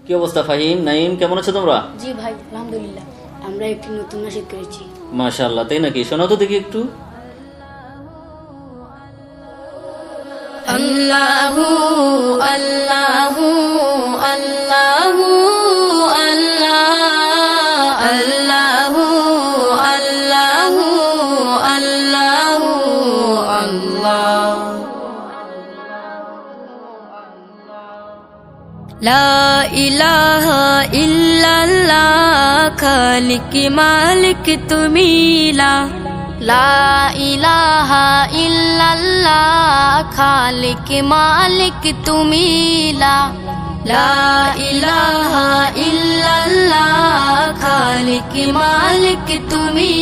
কি অবস্থা ফাহিম, নাইম, কেমন আছো তোমরা? জি ভাই, আলহামদুলিল্লাহ। আমরা একটি নতুন নাশিদ করেছি। মাশাআল্লাহ, তাই নাকি? শোনাও তো দেখি একটু। আল্লাহু আল্লাহু আল্লাহু আল্লাহ আল্লাহু আল্লাহু আল্লাহু আল্লাহ। লা ইলাহা ইল্লাল্লাহ, খালিক মালিক তুমি লা ইলাহা ইল্লাল্লাহ, খালিক মালিক তুমি লা ইলাহা ইল্লাল্লাহ, খালিক মালিক তুমি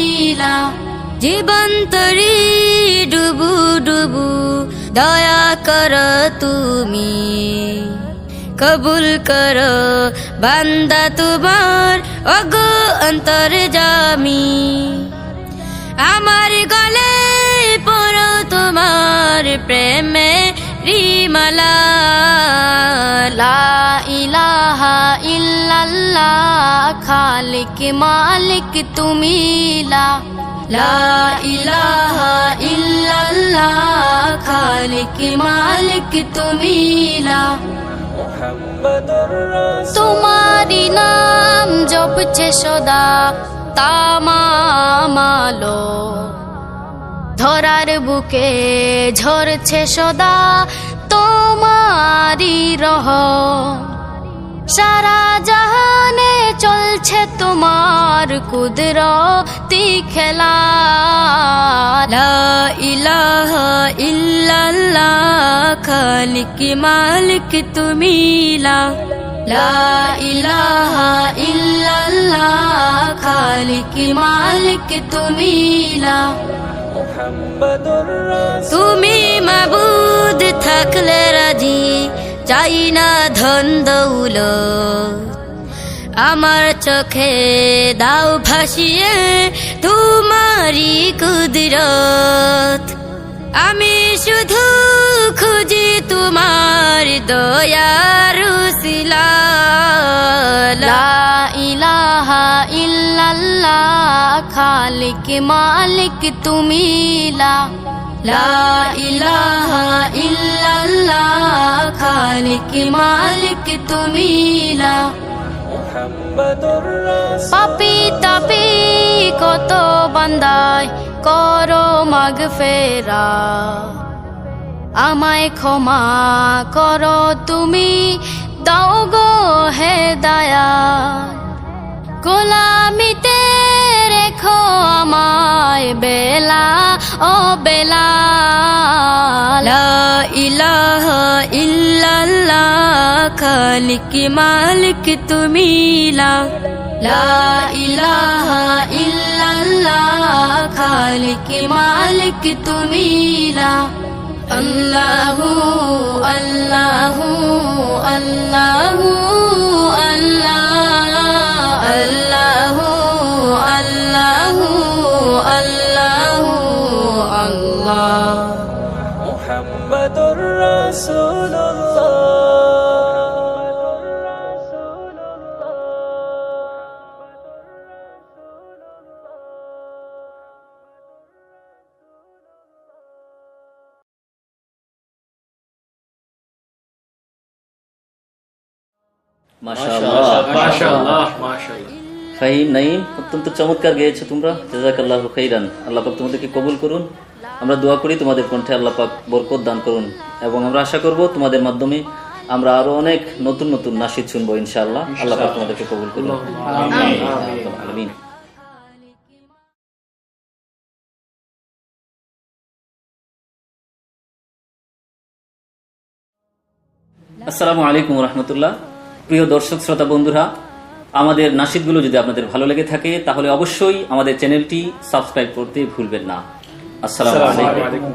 জীবন তরি ডুবু ডুবু দয়া কর তুমি, কবুল কর বান্দা তোমার ওগো অন্তর্যামী। আমার গলে পড়ো তোমার প্রেমে রিমালা, লা ইলাহা ইল্লাল্লাহ, খালিক মালিক তুমি লা ইলাহা ইল্লাল্লাহ, খালিক মালিক তুমি তোমারি নাম জপছে সদা তামামালো, ধরার বুকে ঝরছে সদা তোমারি রহম। সারা জাহানে চলছে তোমার কুদরতি খেলা, লা ইলাহা ইল্লাল্লাহ, খালিক মালিক তুমি লা ইলাহা ইল্লাল্লাহ, খালিক মালিক তুমি তুমি মাবুদ থাকলে রাজি, চাই না ধন দৌলত। আমার চোখে দাও ভাসিয়ে তোমারি কুদরত, আমি শুধু খুঁজি তোমার দয়ার উসিলা, লা ইলাহা ইল্লাল্লাহ, খালিক মালিক তুমি লা ইলাহা ইল্লাল্লাহ, খালিক মালিক তুমি পাপী তাপী কত বান্দায় করো মাগফেরা, আমায় ক্ষমা করো তুমি, দাও গো হেদায়াত। গোলামিতে রেখো আমায় বেলা ও বেলা, লা ইলাহা ইল্লাল্লাহ, খালিক মালিক তুমি লা ইলাহা ইল্লাল্লাহ, খালিক মালিক তুমি আল্লাহু আল্লাহু আল্লাহু আল্লাহ আল্লাহু আল্লাহু আল্লাহু আল্লাহ। মুহাম্মাদুর রাসূলুল্লাহ। মাশাআল্লাহ মাশাআল্লাহ মাশাআল্লাহ। ফাহিম, নাইম, অত্যন্ত চমৎকার গেয়েছো তোমরা, জাযাকাল্লাহু খাইরান। আল্লাহ পাক তোমাদেরকে কবুল করুন। আমরা দোয়া করি তোমাদের কণ্ঠে আল্লাহ পাক বরকত দান করুন, এবং আমরা আশা করব তোমাদের মাধ্যমে আমরা আরো অনেক নতুন নতুন নাশিদ শুনবো ইনশাআল্লাহ। আল্লাহ পাক তোমাদেরকে কবুল করুন। আমিন। আসসালামু আলাইকুম ওয়া রাহমাতুল্লাহ। প্রিয় দর্শক শ্রোতা বন্ধুরা, আমাদের নাশিদগুলো যদি আপনাদের ভালো লেগে থাকে তাহলে অবশ্যই আমাদের চ্যানেলটি সাবস্ক্রাইব করতে ভুলবেন না। আসসালামু আলাইকুম।